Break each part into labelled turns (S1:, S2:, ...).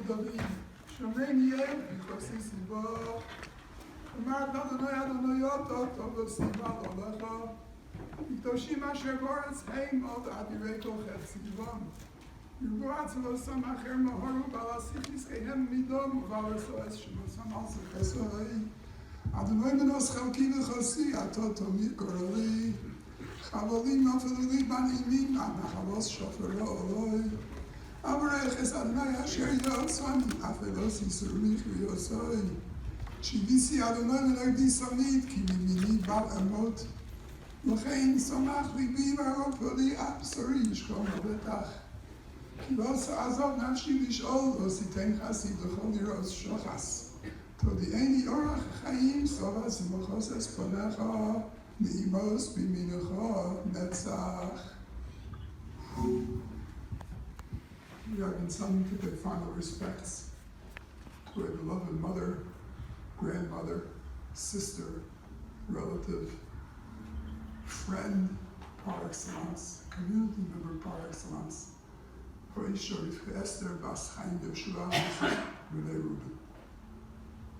S1: דוד, שומעני וכוסי סיבה, אמרת אדוני יוטו, טוב לו סיבה לך, וקדושים אשר גורץ הימות עד יראה כל חץ סיבם. יגורץ לא שם אחר מהורו בעל הסיכיס כהם מידום, ובעל הסועס שמוסם על סחסוי. אדוני מנוס חלקי וחוסי, עתו תומי גורלי, חבלים נופלו לי בנעימים, עד נחלוס שופרו אלוהי. אברך אס אדוני אשר יעצני, אף לא סיסוריך ויעצוי. שיביסי אדוני מנגדי סנית, כי ממיני בל אמות. לכן שמח ליבי והרוב לי אף בשרי ישכון בטח. כי לא עזוב נפשי לשאול, לא סיתן חסיד לכל נראות שוחס. תודיעני אורח חיים, סובה שמחוס אספונך, נעימוס בימינך נצח. We have been summoned to pay final respects to a beloved mother, grandmother, sister, relative, friend par excellence, community member par excellence, Esther Bas Chaim Yeshua Renee Rubin.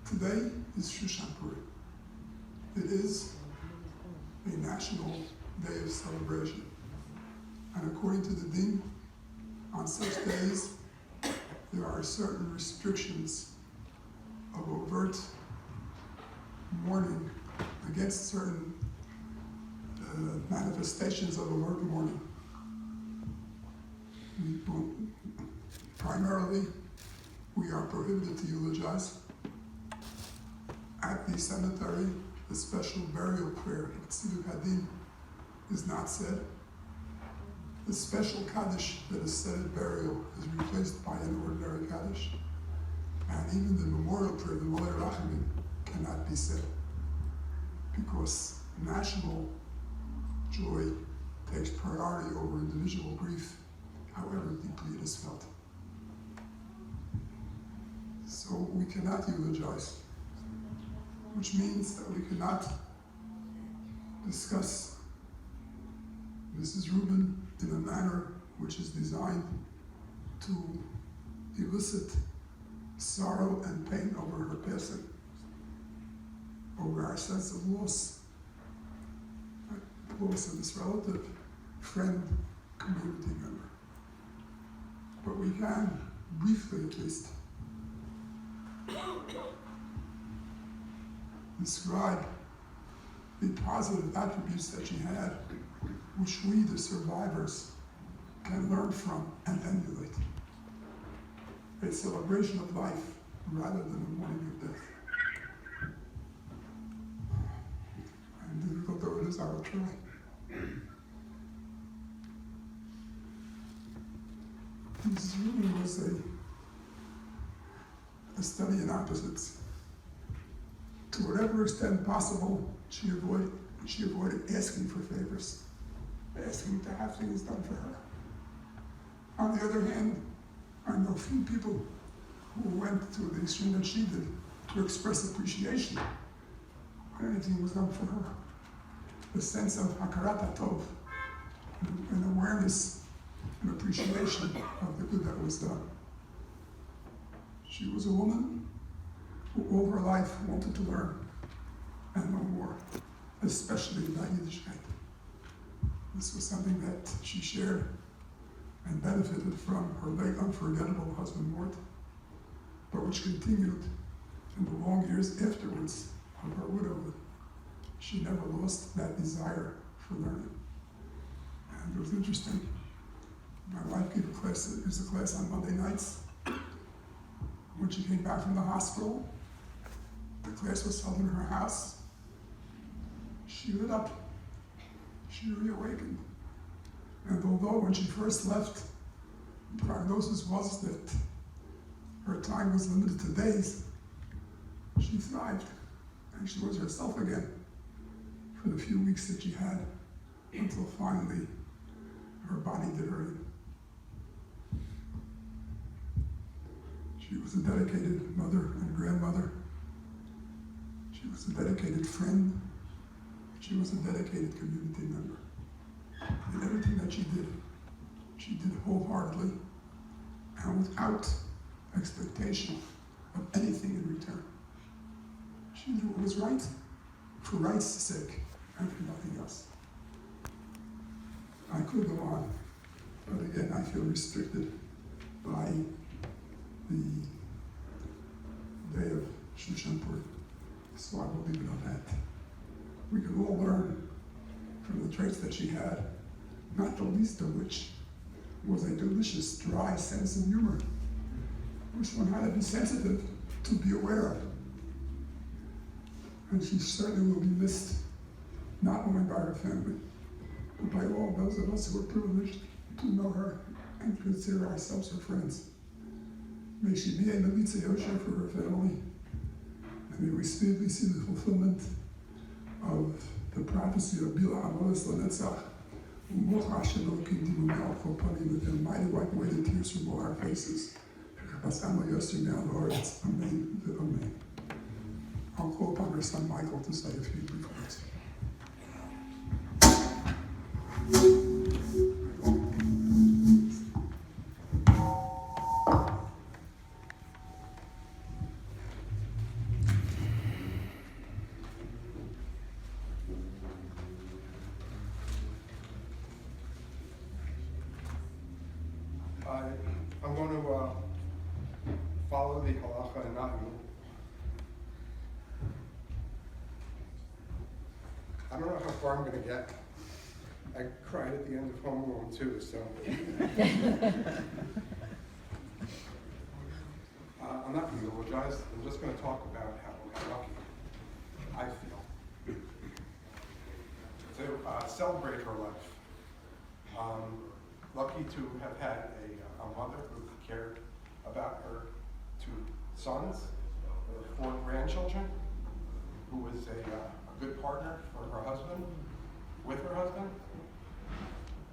S1: Today is Shushan Purim. It is a national day of celebration. And according to the Din, on such days, there are certain restrictions of overt mourning against certain manifestations of overt mourning. Primarily, we are prohibited to eulogize. At the cemetery, the special burial prayer, Tziduk Hadin, is not said. The special Kaddish that is said at burial is replaced by an ordinary Kaddish. And even the memorial prayer, the Molei Rachamim, cannot be said. Because national joy takes priority over individual grief, however deeply it is felt. So we cannot eulogize, which means that we cannot discuss Mrs. Rubin in a manner which is designed to elicit sorrow and pain over her passing, over our sense of loss of this relative, friend, community member. But we can, briefly at least, describe the positive attributes that she had, which we, the survivors, can learn from and emulate. A celebration of life rather than a mourning of death. And difficult though it is, I will try. Mrs. Rubin was a study in opposites. To whatever extent possible, she avoided asking for favors, asking to have things done for her. On the other hand, I know few people who went to the extreme that she did to express appreciation when anything was done for her. The sense of hakarat tov, an awareness and appreciation of the good that was done. She was a woman who all her life wanted to learn and know more, especially about Yiddishkeit. This was something that she shared and benefited from her late unforgettable husband Mort, but which continued in the long years afterwards of her widowhood. She never lost that desire for learning. And it was interesting. My wife gave a class on Monday nights. When she came back from the hospital, the class was held in her house. She lit up. She reawakened. And although when she first left, the prognosis was that her time was limited to days, she thrived. And she was herself again for the few weeks that she had, until finally her body did her in. She was a dedicated mother and grandmother. She was a dedicated friend. She was a dedicated community member. And everything that she did wholeheartedly and without expectation of anything in return. She knew what was right for right's sake and for nothing else. I could go on, but again, I feel restricted by the day of Shushan Purim, so I will leave it on that. We can all learn from the traits that she had, not the least of which was a delicious, dry sense of humor, which one had to be sensitive to be aware of. And she certainly will be missed, not only by her family, but by all those of us who are privileged to know her and consider ourselves her friends. May she be a Levitza Yosher for her family, and may we speedily see the fulfillment of the prophecy of Bila Avodas Lanetzach, with them mighty wipe away the tears from all our faces. Amen. Amen. I'll call upon her son Michael to say a few brief words.
S2: I'm going to follow the halacha and not you. I don't know how far I'm going to get. I cried at the end of Home Alone 2, so. I'm not going to eulogize. I'm just going to talk about how lucky I feel to celebrate her life. Lucky to have had a mother who cared about her 2 sons, 4 grandchildren, who was a good partner for her husband, with her husband,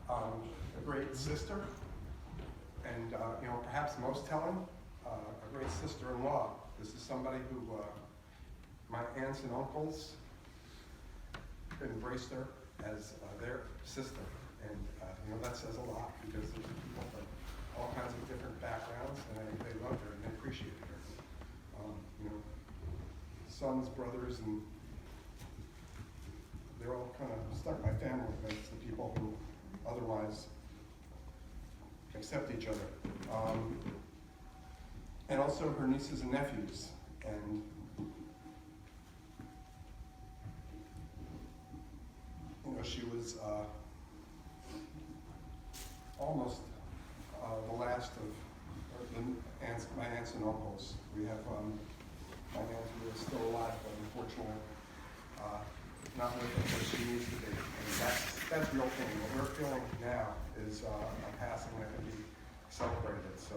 S2: a great sister, and perhaps most telling, a great sister-in-law. This is somebody who my aunts and uncles embraced her as their sister. And that says a lot, because there's people from all kinds of different backgrounds, and they loved her and they appreciated her. Sons, brothers, and they're all kind of stuck by family. That's the people who otherwise accept each other. And also her nieces and nephews. And she was almost the last of my aunts and uncles. We have my aunt who is still alive, but unfortunately not with us as she needs to be. And that's real pain. What we're feeling now is a passing that can be celebrated. So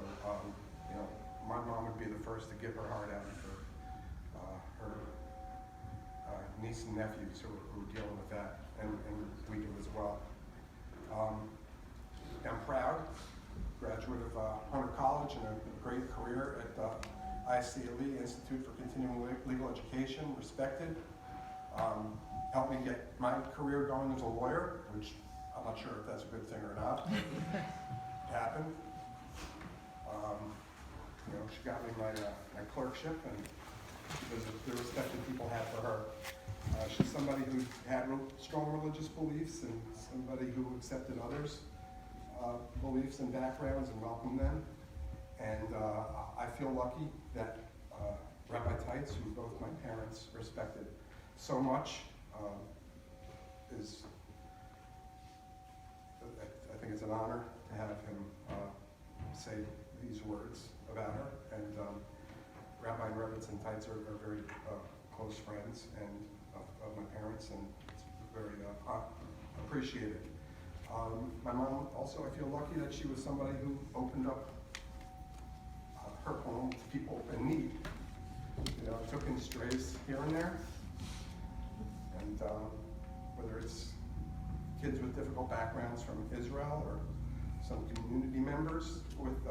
S2: my mom would be the first to give her heart out for her niece and nephews who are dealing with that, and we do as well. I'm proud, graduate of Hunter College and a great career at ICLE, Institute for Continuing Legal Education, respected. Helped me get my career going as a lawyer, which I'm not sure if that's a good thing or not. It happened. She got me my clerkship, and because of the respect that people have for her. She's somebody who had strong religious beliefs and somebody who accepted others' beliefs and backgrounds and welcomed them. And I feel lucky that Rabbi Teitz, who both my parents respected so much, I think it's an honor to have him say these words about her. And Rabbi and Reverend Teitz are very close friends and of my parents, and it's very appreciated. My mom also, I feel lucky that she was somebody who opened up her home to people in need. Took in strays here and there, and whether it's kids with difficult backgrounds from Israel or some community members with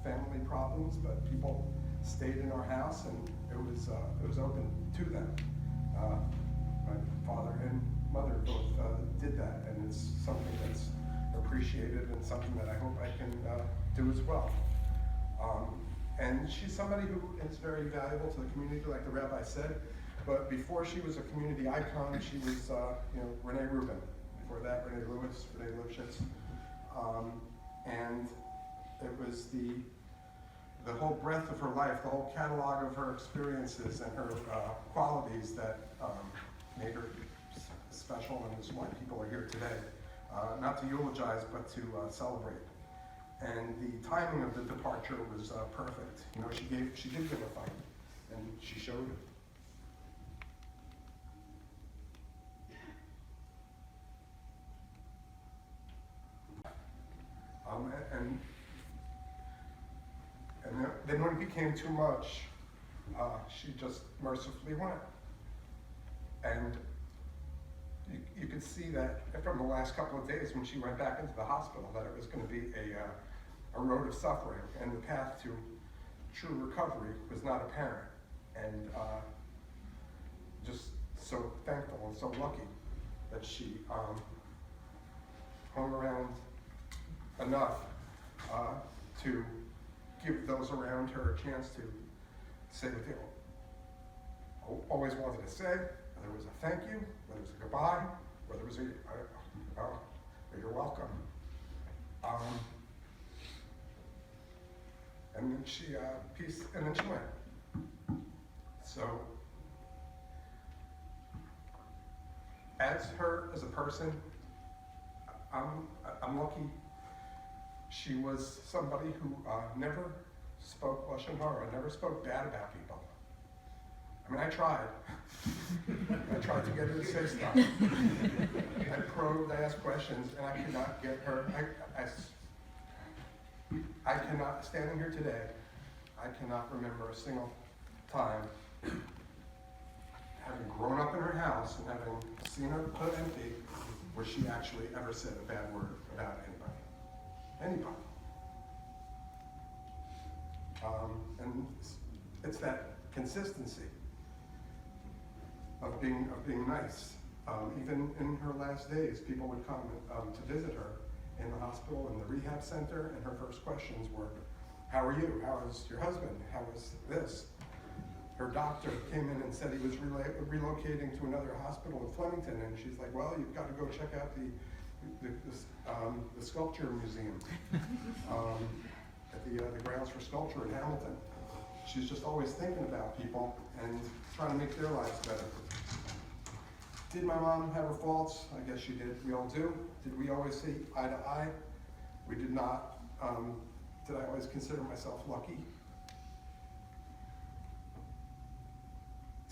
S2: family problems, but people stayed in our house, and it was open to them. My father and mother both did that, and it's something that's appreciated and something that I hope I can do as well. And she's somebody who is very valuable to the community, like the rabbi said. But before she was a community icon, she was, Renee Rubin. Before that, Renee Lewis, Renee Lipschitz. And it was the whole breadth of her life, the whole catalog of her experiences and her qualities that made her special, and is why people are here today. Not to eulogize, but to celebrate. And the timing of the departure was perfect. You know, she did give a fight, and she showed it. And then when it became too much, she just mercifully went. And you could see that from the last couple of days when she went back into the hospital, that it was going to be a road of suffering, and the path to true recovery was not apparent. And just so thankful and so lucky that she hung around enough to give those around her a chance to say what they always wanted to say, whether it was a thank you, whether it was a goodbye, whether it was you're welcome. And then she went. So, as a person, I'm lucky. She was somebody who never spoke Lashon Hara, never spoke bad about people. I mean, I tried. I tried to get her to say stuff. I probed, I asked questions, and I could not get her. I cannot, standing here today, I cannot remember a single time, having grown up in her house and having seen her put empty, where she actually ever said a bad word about anybody. Anybody. And it's that consistency of being nice. Even in her last days, people would come to visit her in the hospital, in the rehab center, and her first questions were, how are you? How is your husband? How is this? Her doctor came in and said he was relocating to another hospital in Flemington, and she's like, well, you've got to go check out the sculpture museum at the grounds for sculpture in Hamilton. She's just always thinking about people and trying to make their lives better. Did my mom have her faults? I guess she did. We all do. Did we always see eye to eye? We did not. Did I always consider myself lucky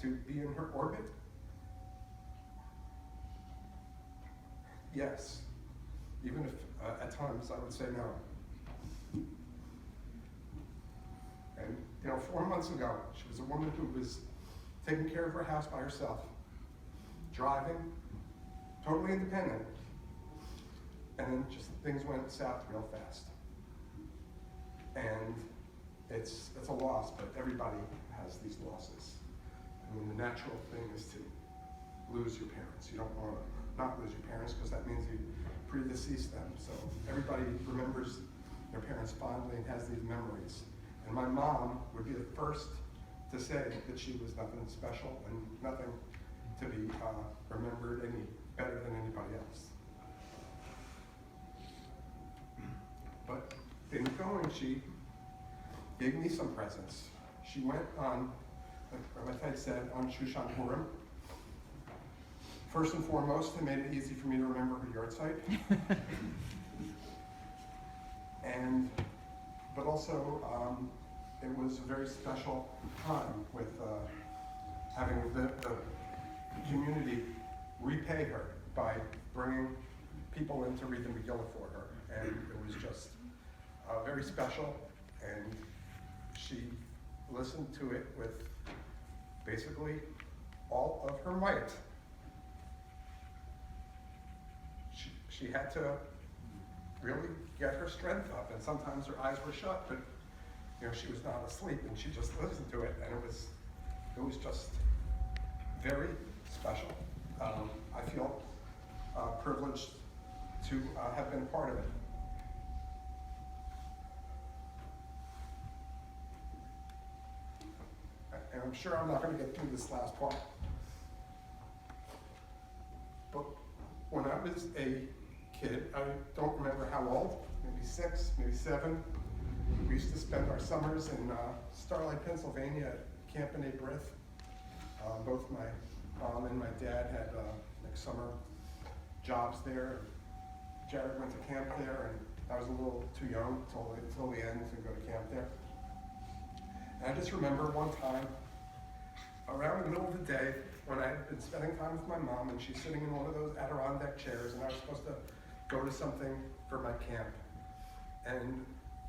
S2: to be in her orbit? Yes. Even if at times I would say no. And 4 months ago, she was a woman who was taking care of her house by herself, driving, totally independent, and then just things went south real fast. And it's a loss, but everybody has these losses. I mean, the natural thing is to lose your parents. You don't want to not lose your parents, because that means you predecease them. So everybody remembers their parents fondly and has these memories. And my mom would be the first to say that she was nothing special and nothing to be remembered any better than anybody else. But in going, she gave me some presents. She went on, like Rabbi said, on Shushan Purim. First and foremost, it made it easy for me to remember her yard site. But also, it was a very special time with having the community repay her by bringing people in to read the Megillah for her. And it was just very special, and she listened to it with basically all of her might. She had to really get her strength up, and sometimes her eyes were shut, but she was not asleep and she just listened to it, and it was just very special. I feel privileged to have been part of it. And I'm sure I'm not going to get through this last part. But when I was a kid, I don't remember how old, maybe 6, maybe 7, we used to spend our summers in Starlight, Pennsylvania at Camp B'nai B'rith. Both my mom and my dad had summer jobs there. Jared went to camp there, and I was a little too young till the end to go to camp there. And I just remember one time, around the middle of the day, when I had been spending time with my mom, and she's sitting in one of those Adirondack chairs, and I was supposed to go to something for my camp. And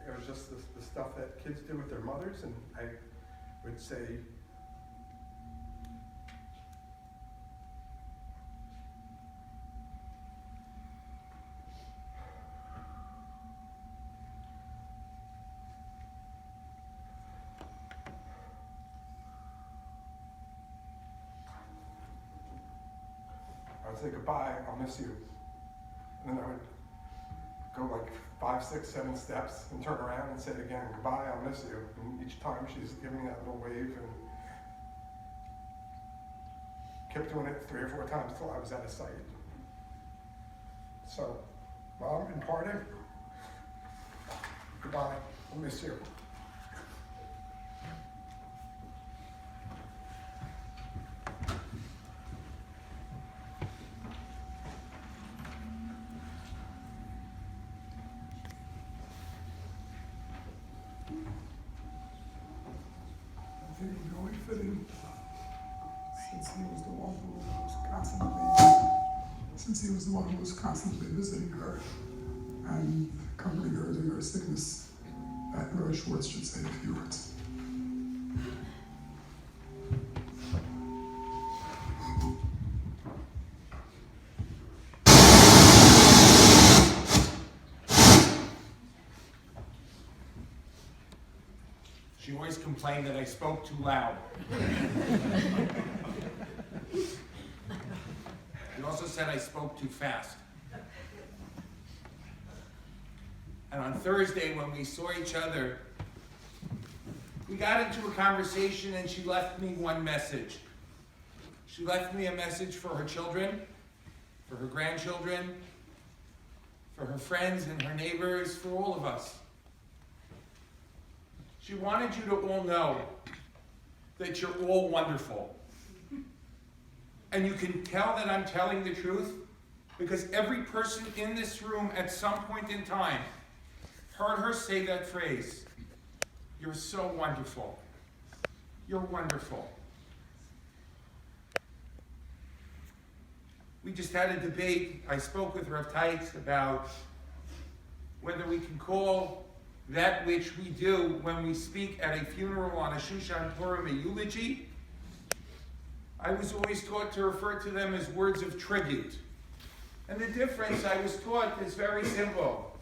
S2: it was just the stuff that kids do with their mothers, and I would say, say goodbye, I'll miss you. And then I would go like 5, 6, 7 steps and turn around and say it again, goodbye, I'll miss you. And each time she's giving me that little wave, and kept doing it 3 or 4 times till I was out of sight. So, Mom and party, goodbye, I'll miss you.
S1: It would only fit in, since he was the one who was constantly visiting her and comforting her during her sickness, that Roy Schwartz should say a few words.
S3: She always complained that I spoke too loud. She also said I spoke too fast. And on Thursday, when we saw each other, we got into a conversation, and she left me one message. She left me a message for her children, for her grandchildren, for her friends and her neighbors, for all of us. She wanted you to all know that you're all wonderful. And you can tell that I'm telling the truth because every person in this room at some point in time heard her say that phrase. You're so wonderful. You're wonderful. We just had a debate. I spoke with Rav Teitz about whether we can call that which we do when we speak at a funeral on a Shushan Purim, a eulogy. I was always taught to refer to them as words of tribute. And the difference, I was taught, is very simple.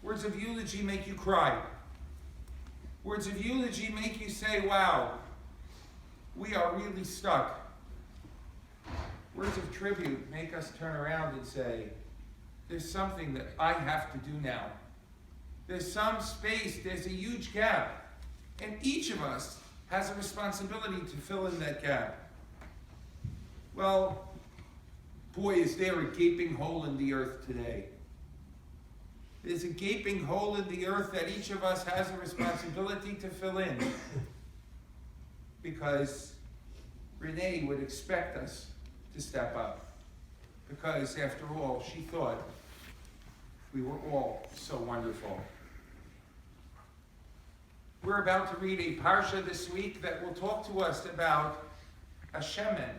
S3: Words of eulogy make you cry. Words of eulogy make you say, wow, we are really stuck. Words of tribute make us turn around and say, there's something that I have to do now. There's some space, there's a huge gap. And each of us has a responsibility to fill in that gap. Well, boy, is there a gaping hole in the earth today. There's a gaping hole in the earth that each of us has a responsibility to fill in. Because Renee would expect us to step up. Because after all, she thought we were all so wonderful. We're about to read a parsha this week that will talk to us about a shemen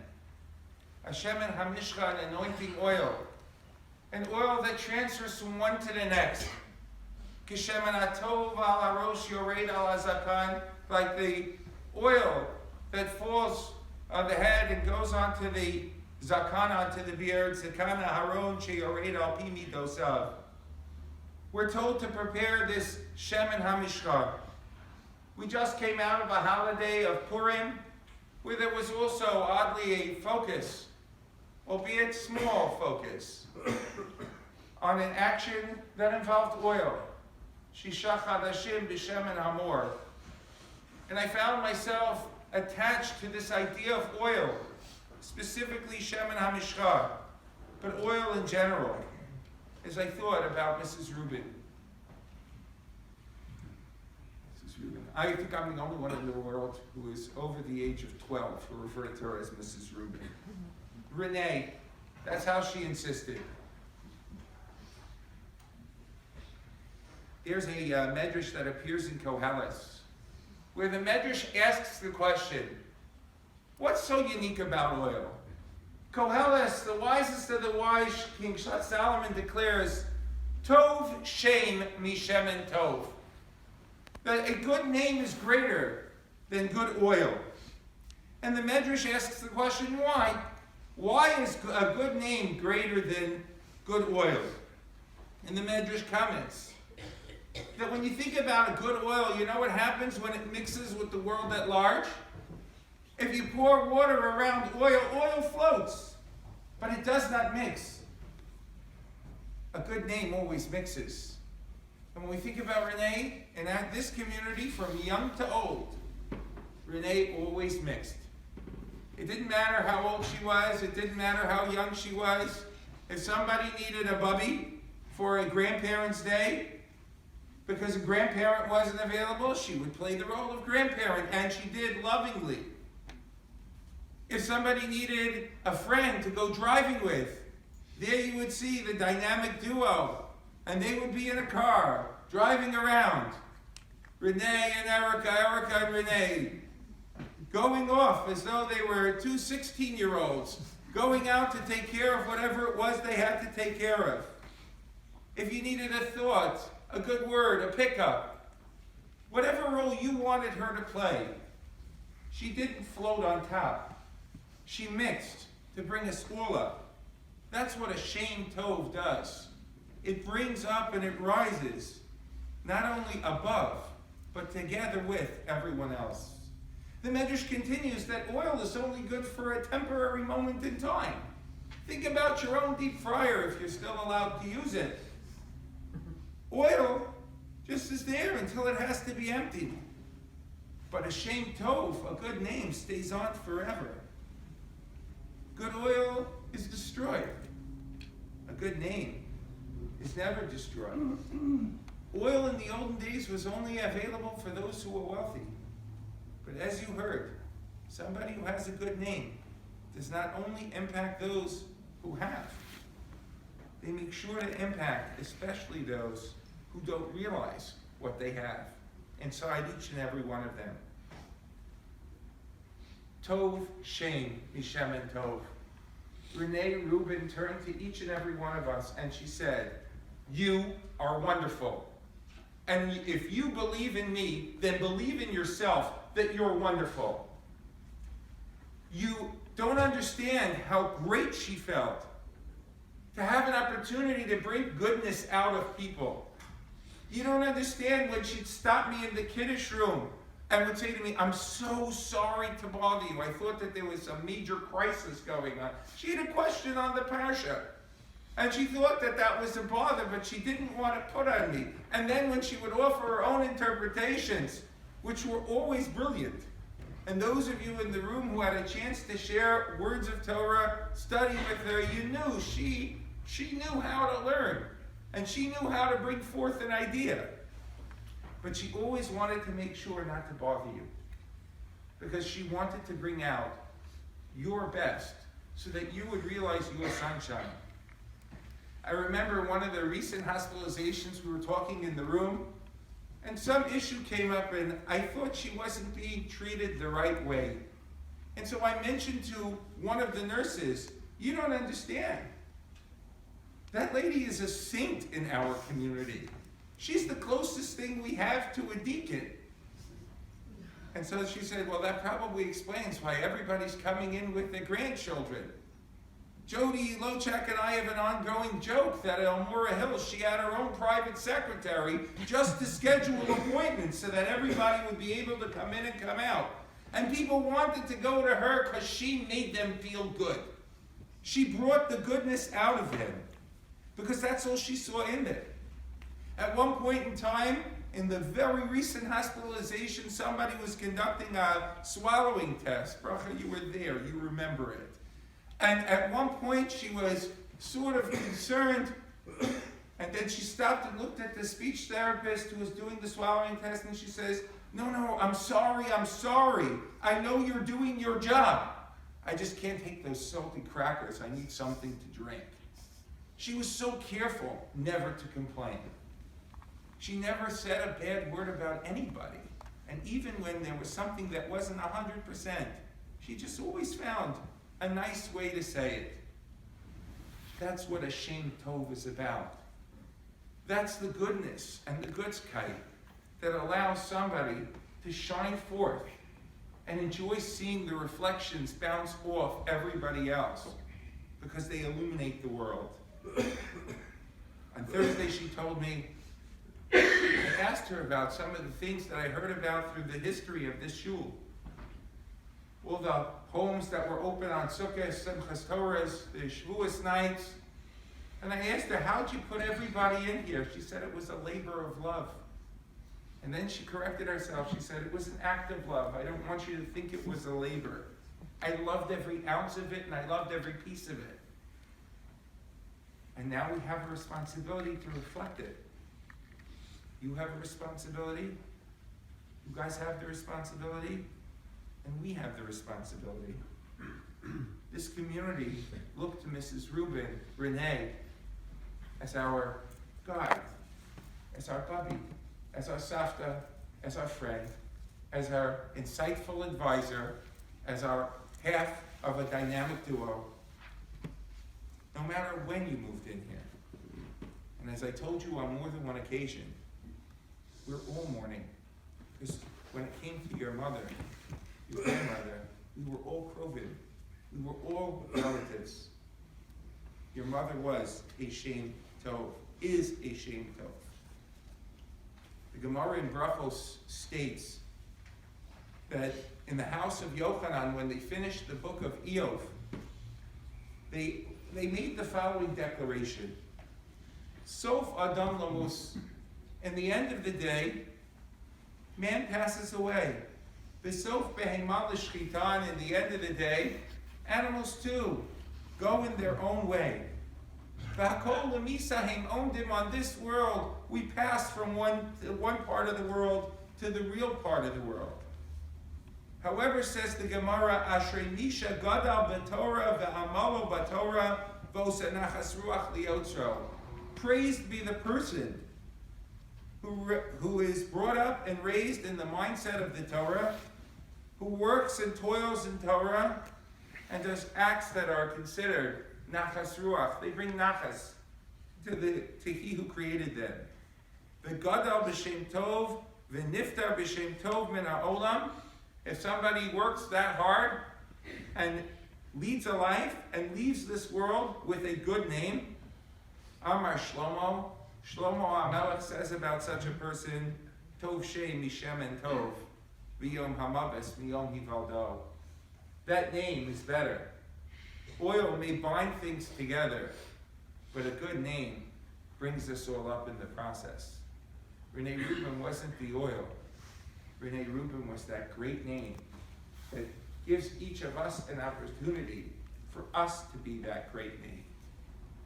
S3: hamishcha, an anointing oil, an oil that transfers from one to the next. Kishemen hatov al harosh yored al hazakan, like the oil that falls on the head and goes onto the zakan, onto the beard, zakan haron sheyored al pi midosav. We're told to prepare this shemen hamishcha. We just came out of a holiday of Purim, where there was also, oddly, a focus, albeit small focus, on an action that involved oil. Shishach Hadashim b'Shemen Hamor. And I found myself attached to this idea of oil, specifically Shemen HaMishcha, but oil in general, as I thought about Mrs. Rubin. I think I'm the only one in the world who is over the age of 12 who referred to her as Mrs. Rubin. Renee, that's how she insisted. There's a medrash that appears in Koheles, where the medrash asks the question, what's so unique about oil? Koheles, the wisest of the wise, King Solomon declares, Tov Shem Mishemen Tov. That a good name is greater than good oil. And the Medrash asks the question, why? Why is a good name greater than good oil? And the Medrash comments that when you think about a good oil, you know what happens when it mixes with the world at large? If you pour water around oil, oil floats, but it does not mix. A good name always mixes. And when we think about Renee, and at this community, from young to old, Renee always mixed. It didn't matter how old she was, it didn't matter how young she was. If somebody needed a bubby for a grandparent's day, because a grandparent wasn't available, she would play the role of grandparent, and she did lovingly. If somebody needed a friend to go driving with, there you would see the dynamic duo. And they would be in a car, driving around. Renee and Erica, Erica and Renee, going off as though they were two 16-year-olds, going out to take care of whatever it was they had to take care of. If you needed a thought, a good word, a pickup, whatever role you wanted her to play, she didn't float on top. She mixed to bring us all up. That's what a Shem Tov does. It brings up and it rises, not only above, but together with everyone else. The Medrash continues that oil is only good for a temporary moment in time. Think about your own deep fryer if you're still allowed to use it. Oil just is there until it has to be emptied. But a Shem Tov, a good name, stays on forever. Good oil is destroyed. A good name is never destroyed. Oil in the olden days was only available for those who were wealthy. But as you heard, somebody who has a good name does not only impact those who have, they make sure to impact especially those who don't realize what they have inside each and every one of them. Tov Shem Mishemen Tov. Renee Rubin turned to each and every one of us and she said, you are wonderful. And if you believe in me, then believe in yourself that you're wonderful. You don't understand how great she felt to have an opportunity to bring goodness out of people. You don't understand when she'd stop me in the kiddush room and would say to me, I'm so sorry to bother you. I thought that there was a major crisis going on. She had a question on the parsha. And she thought that that was a bother, but she didn't want to put on me. And then when she would offer her own interpretations, which were always brilliant, and those of you in the room who had a chance to share words of Torah, study with her, you knew she knew how to learn. And she knew how to bring forth an idea. But she always wanted to make sure not to bother you. Because she wanted to bring out your best so that you would realize your sunshine. I remember one of the recent hospitalizations, we were talking in the room, and some issue came up, and I thought she wasn't being treated the right way. And so I mentioned to one of the nurses, you don't understand. That lady is a saint in our community. She's the closest thing we have to a deacon. And so she said, well, that probably explains why everybody's coming in with their grandchildren. Jody Lochak and I have an ongoing joke that at Elmora Hills, she had her own private secretary just to schedule appointments so that everybody would be able to come in and come out. And people wanted to go to her because she made them feel good. She brought the goodness out of them because that's all she saw in it. At one point in time, in the very recent hospitalization, somebody was conducting a swallowing test. Bracha, you were there, you remember it. And at one point, she was sort of concerned, and then she stopped and looked at the speech therapist who was doing the swallowing test, and she says, no, I'm sorry. I know you're doing your job. I just can't take those salty crackers. I need something to drink. She was so careful never to complain. She never said a bad word about anybody. And even when there was something that wasn't 100%, she just always found a nice way to say it. That's what a Shem Tov is about. That's the goodness and the Gutzkeit that allows somebody to shine forth and enjoy seeing the reflections bounce off everybody else because they illuminate the world. On Thursday, she told me, I asked her about some of the things that I heard about through the history of this shul. All the homes that were open on Sukkot, Simchas Torahs, the Shavuos nights. And I asked her, how'd you put everybody in here? She said it was a labor of love. And then she corrected herself. She said it was an act of love. I don't want you to think it was a labor. I loved every ounce of it and I loved every piece of it. And now we have a responsibility to reflect it. You have a responsibility. You guys have the responsibility. And we have the responsibility. This community looked to Mrs. Rubin, Renee, as our guide, as our bubby, as our savta, as our friend, as our insightful advisor, as our half of a dynamic duo, no matter when you moved in here. And as I told you on more than one occasion, we're all mourning. Because when it came to your mother, your grandmother, we were all krovim. We were all relatives. Your mother was a Shem Tov, is a Shem Tov. The Gemara in Brachos states that in the house of Yochanan, when they finished the book of Eov, they made the following declaration. Sof Adam Lamus. In the end of the day, man passes away. V'sof behema l'shchitan. In the end of the day, animals too go in their own way. V'hakol l'misahim ondim. On this world, we pass from one part of the world to the real part of the world. However, says the Gemara, Ashrei Misha Gadal b'Torah ve'amalo b'Torah v'osa nachas ruach liyotzro. Praised be the person who is brought up and raised in the mindset of the Torah, who works and toils in Torah, and does acts that are considered nachas ruach. They bring nachas to he who created them. V'gadal b'shem tov, v'niftar b'shem tov min ha'olam. If somebody works that hard and leads a life and leaves this world with a good name, Amar Shlomo HaMelech says about such a person, Tov Shei Mishem and Tov, V'yom Hamabes Miyom Hivaldo. That name is better. Oil may bind things together, but a good name brings us all up in the process. Renee Rubin wasn't the oil. Renee Rubin was that great name that gives each of us an opportunity for us to be that great name.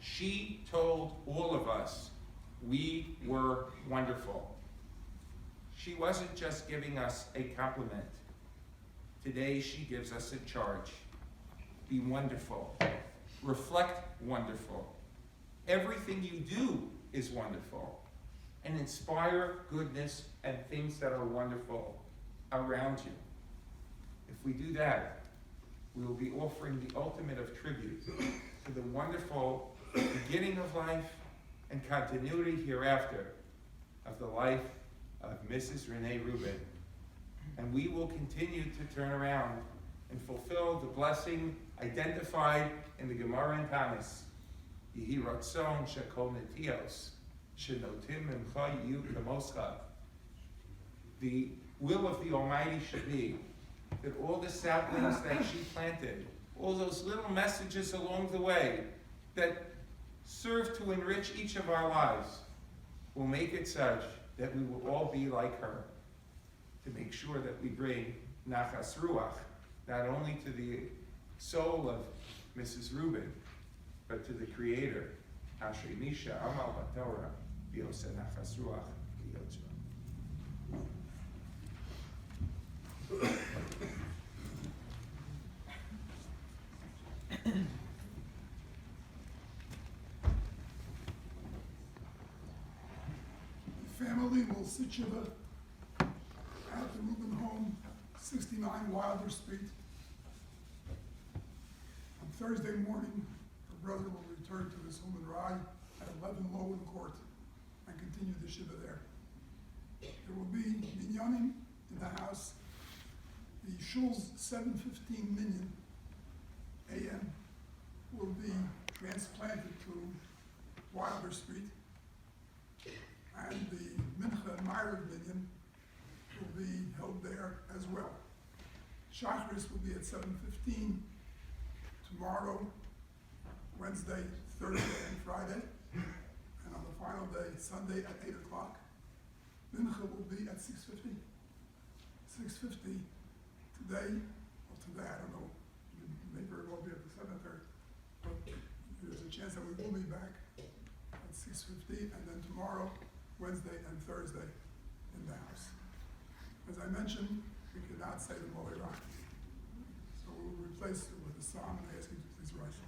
S3: She told all of us we were wonderful. She wasn't just giving us a compliment. Today she gives us a charge. Be wonderful. Reflect wonderful. Everything you do is wonderful. And inspire goodness and things that are wonderful around you. If we do that, we will be offering the ultimate of tribute to the wonderful beginning of life and continuity hereafter of the life of Mrs. Renee Rubin. And we will continue to turn around and fulfill the blessing identified in the Gemara in Tanis. Yehi ratzon shekol netios shenotim imcha yiyu kemoscha. The will of the Almighty should be that all the saplings that she planted, all those little messages along the way that serve to enrich each of our lives, will make it such that we will all be like her, to make sure that we bring nachas ruach, not only to the soul of Mrs. Rubin, but to the Creator, Ashrei Misha Amal Batorah, V'yoseh nachas ruach v'yotzra.
S1: The family will sit Shiva at the Rubin home, 69 Wilder Street. On Thursday morning, her brother will return to his home in Rye at 11 Lowen Court and continue the Shiva there. There will be minyanim in the house. The shul's 7:15 minyan a.m. will be transplanted to Wilder Street, and the Mincha and Ma'ariv minyan will be held there as well. Shacharis will be at 7:15 tomorrow, Wednesday, Thursday, and Friday, and on the final day, Sunday at 8 o'clock. Mincha will be at 6:50. 6:50 today, I don't know, we may very well be at the 7:30, but there's a chance that we will be back at 6:50, and then tomorrow, Wednesday and Thursday in the house. As I mentioned, we cannot say the Moirah, so we will replace it with a psalm, and I ask you to please rise.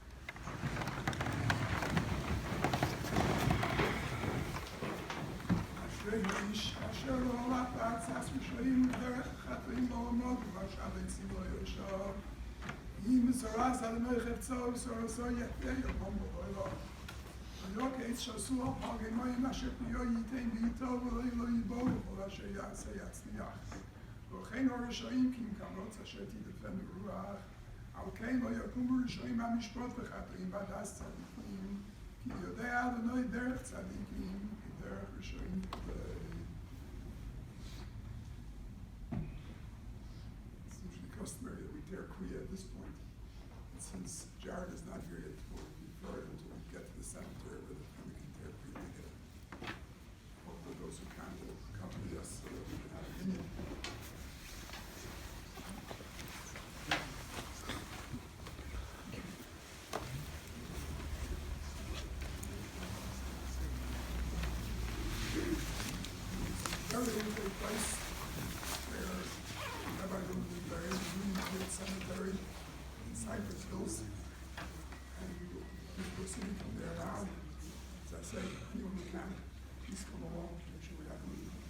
S1: Ashrei ha'ish asher lo halach ba'atzas rishayim v'derech chata'im lo amod v'ashad eitzim lo yoshav yim v'zoraz Adonai chevtzo v'zoroso yeteh yomom v'oilo v'yok eitz shasu al pagei mayim asher piyo yitein v'yito v'lo yilo yibol v'ol asher ya'aseh yatzliach v'ochein or rishayim kim kamrotz asher tidefem v'ruach al kein lo yakumu rishayim ha'mishpot v'chata'im v'adas tzadikim ki yodei Adonai derech tzadikim It's usually customary that we tear Kriya at this point. And since Jared is not here yet, we'll defer it until we get to the cemetery where the family can tear Kriya together. Hope that those who can will accompany us so that we can have a minyan. Burial will take place where Rabbi Rubin will be buried in the Union Cemetery in Cypress Hills. And we will proceed from there now. As I say, anyone who can, please come along, make sure we have a meeting.